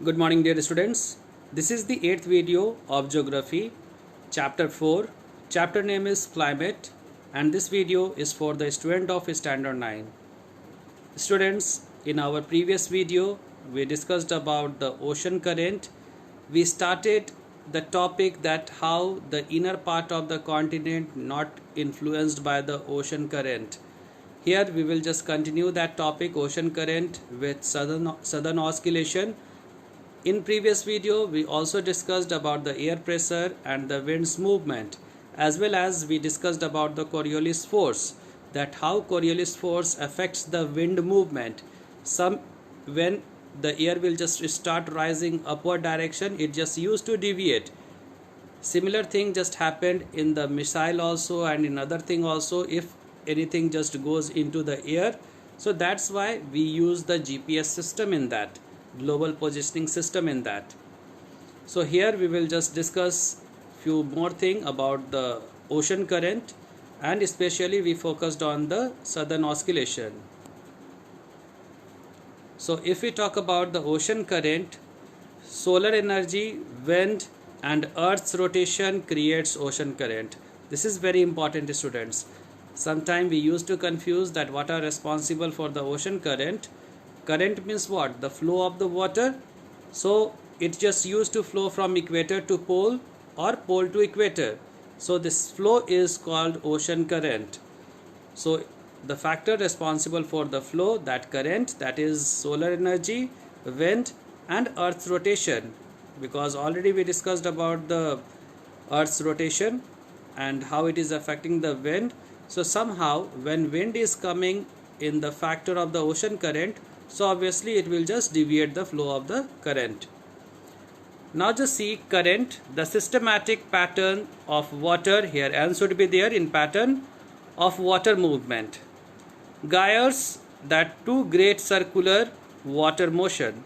Good morning, dear students. This is the 8th video of Geography, Chapter 4. Chapter name is Climate, and this video is for the student of Standard 9. Students, in our previous video, we discussed about the ocean current. We started the topic that how the inner part of the continent not influenced by the ocean current. Here we will just continue that topic, ocean current with southern oscillation. In previous video, we also discussed about the air pressure and the wind's movement, as well as we discussed about the Coriolis force, that how Coriolis force affects the wind movement. When the air will just start rising upward direction, it just used to deviate. Similar thing just happened in the missile also, and in other thing also, if anything just goes into the air. So that's why we use the GPS system in that, global positioning system in that. So here we will just discuss few more thing about the ocean current, and especially we focused on the southern oscillation. So if we talk about the ocean current, solar energy, wind and earth's rotation creates ocean current. This is very important, students. Sometimes we used to confuse that what are responsible for the ocean current. Current means what? The flow of the water. So it just used to flow from equator to pole or pole to equator. So this flow is called ocean current. So the factor responsible for the flow, that current, that is solar energy, wind and earth's rotation. Because already we discussed about the earth's rotation and how it is affecting the wind. So somehow when wind is coming in the factor of the ocean current, so obviously it will just deviate the flow of the current. Now just see current, the systematic pattern of water, here N should be there in pattern of water movement. Gyres, that two great circular water motion.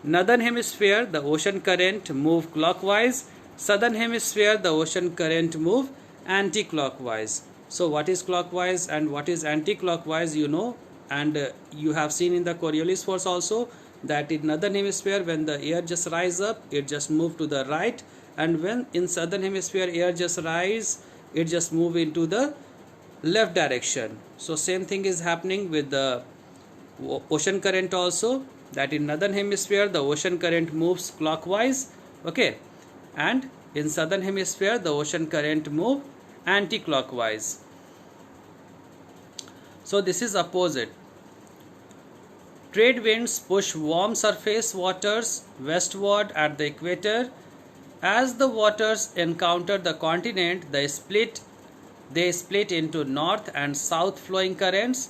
Northern hemisphere, the ocean current move clockwise. Southern hemisphere, the ocean current move anti-clockwise. So what is clockwise and what is anti-clockwise, you know, and you have seen in the Coriolis force also that in northern hemisphere when the air just rise up, it just move to the right, and when in southern hemisphere air just rise, it just move into the left direction. So same thing is happening with the ocean current also, that in northern hemisphere the ocean current moves clockwise, okay, and in southern hemisphere the ocean current move anti-clockwise. So this is opposite. Trade winds push warm surface waters westward at the equator. As the waters encounter the continent, they split into north and south flowing currents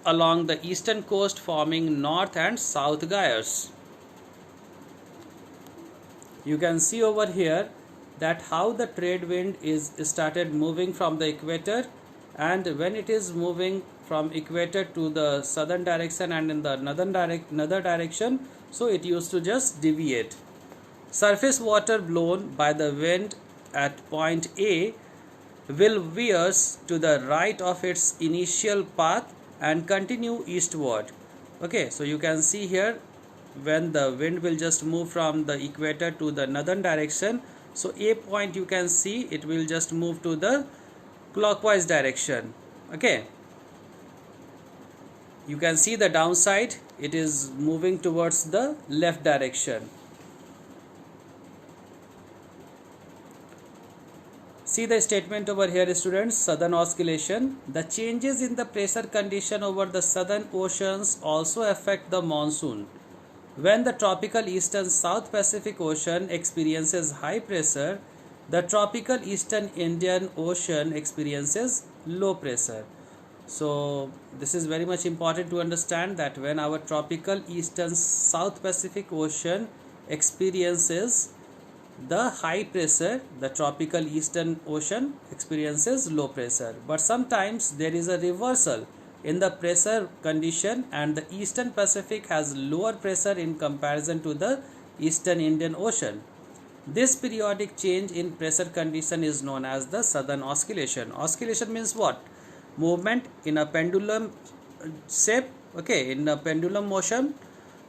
along the eastern coast, forming north and south gyres. You can see over here that how the trade wind is started moving from the equator, and when it is moving from equator to the southern direction and in the another direction, so it used to just deviate. Surface water blown by the wind at point A will veers to the right of its initial path and continue eastward. Okay, so you can see here when the wind will just move from the equator to the northern direction, so A point you can see it will just move to the clockwise direction. Okay, you can see the downside, it is moving towards the left direction. See the statement over here, students. Southern oscillation. The changes in the pressure condition over the southern oceans also affect the monsoon. When the tropical eastern South Pacific Ocean experiences high pressure, the tropical eastern Indian Ocean experiences low pressure. So this is very much important to understand that when our tropical eastern South Pacific Ocean experiences the high pressure, the tropical eastern ocean experiences low pressure. But sometimes there is a reversal in the pressure condition, and the eastern Pacific has lower pressure in comparison to the eastern Indian Ocean. This periodic change in pressure condition is known as the southern oscillation. Oscillation means what? Movement in a pendulum shape, okay, in a pendulum motion.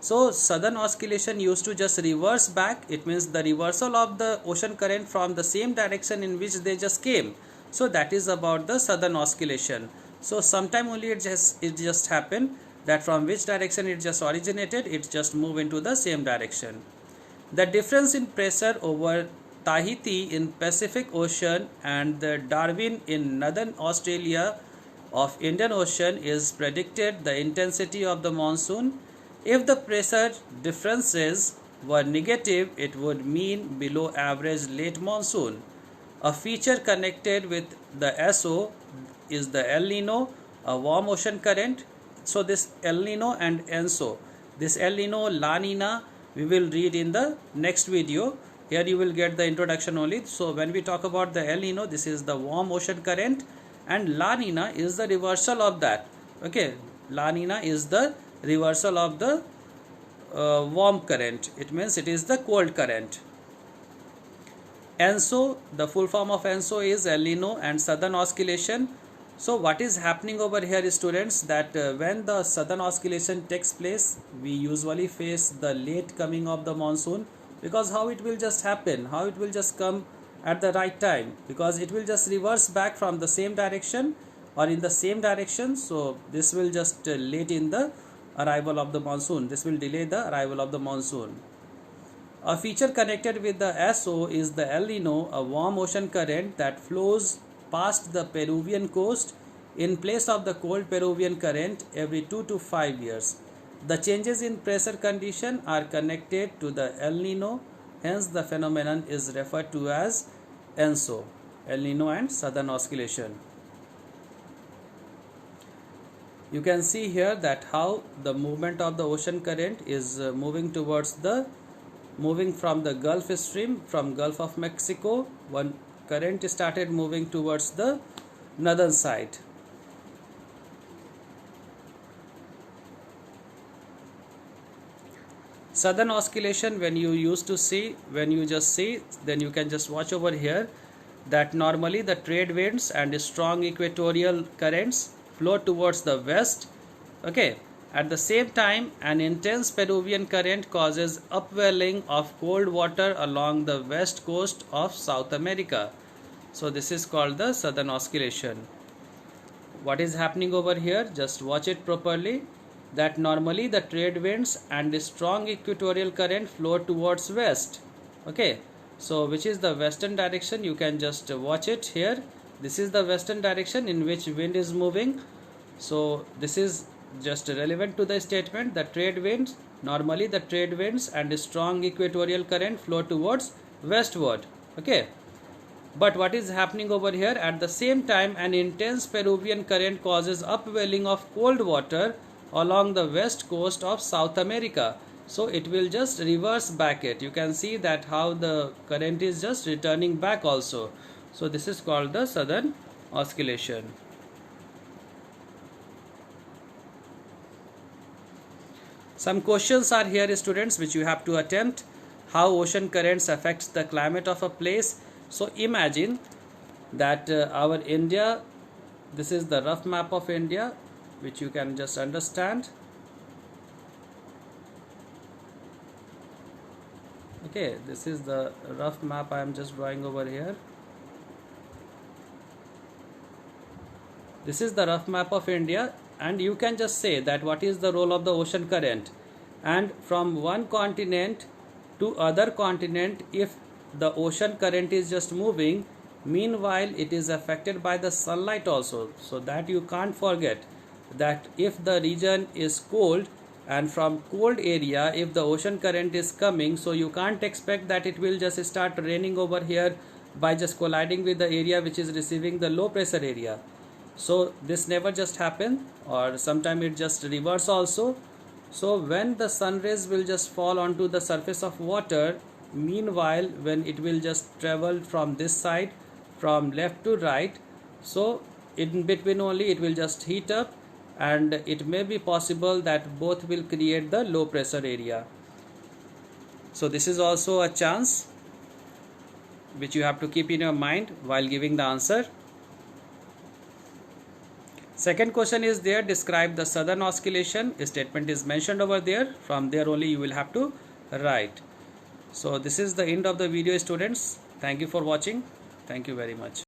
So southern oscillation used to just reverse back. It means the reversal of the ocean current from the same direction in which they just came. So that is about the southern oscillation. So sometime only it just happened that from which direction it just originated, it just move into the same direction. The difference in pressure over Tahiti in Pacific Ocean and the Darwin in Northern Australia of Indian Ocean is predicted the intensity of the monsoon. If the pressure differences were negative, it would mean below average late monsoon. A feature connected with the SO is the El Nino, a warm ocean current. So this El Nino and ENSO, this El Nino, La Nina, we will read in the next video. Here you will get the introduction only. So when we talk about the El Nino, this is the warm ocean current, and La Nina is the reversal of that. Okay, La Nina is the reversal of the warm current. It means it is the cold current. ENSO, the full form of ENSO is El Nino and Southern Oscillation. So what is happening over here, students, that when the southern oscillation takes place, we usually face the late coming of the monsoon, because how it will just happen, how it will just come at the right time, because it will just reverse back from the same direction or in the same direction. So this will just late in the arrival of the monsoon, this will delay the arrival of the monsoon. A feature connected with the SO is the El Nino, a warm ocean current that flows past the Peruvian coast in place of the cold Peruvian current every 2 to 5 years. The changes in pressure condition are connected to the El Nino, hence the phenomenon is referred to as ENSO, El Nino and Southern Oscillation. You can see here that how the movement of the ocean current is moving from the Gulf Stream, from Gulf of Mexico. One current started moving towards the northern side. Southern oscillation, when you just see, then you can just watch over here that normally the trade winds and strong equatorial currents flow towards the west. Okay, at the same time, an intense Peruvian current causes upwelling of cold water along the west coast of South America. So this is called the southern oscillation. What is happening over here? Just watch it properly. That normally the trade winds and the strong equatorial current flow towards west. Okay, so which is the western direction? You can just watch it here. This is the western direction in which wind is moving. So this is just relevant to the statement. The trade winds, normally the trade winds and the strong equatorial current flow towards westward. Okay, but what is happening over here? At the same time, an intense Peruvian current causes upwelling of cold water along the west coast of South America. So it will just reverse back it. You can see that how the current is just returning back also. So this is called the southern oscillation. Some questions are here, students, which you have to attempt. How ocean currents affects the climate of a place. So imagine that our India, this is the rough map of India, which you can just understand. Okay, this is the rough map I am just drawing over here. This is the rough map of India, and you can just say that what is the role of the ocean current, and from one continent to other continent, if the ocean current is just moving, meanwhile it is affected by the sunlight also. So that you can't forget that if the region is cold, and from cold area if the ocean current is coming, so you can't expect that it will just start raining over here by just colliding with the area which is receiving the low pressure area. So this never just happen, or sometime it just reverse also. So when the sun rays will just fall onto the surface of water, meanwhile when it will just travel from this side from left to right, so in between only it will just heat up, and it may be possible that both will create the low pressure area. So this is also a chance which you have to keep in your mind while giving the answer. Second question is there, describe the southern oscillation. A statement is mentioned over there. From there only you will have to write. So this is the end of the video, students. Thank you for watching. Thank you very much.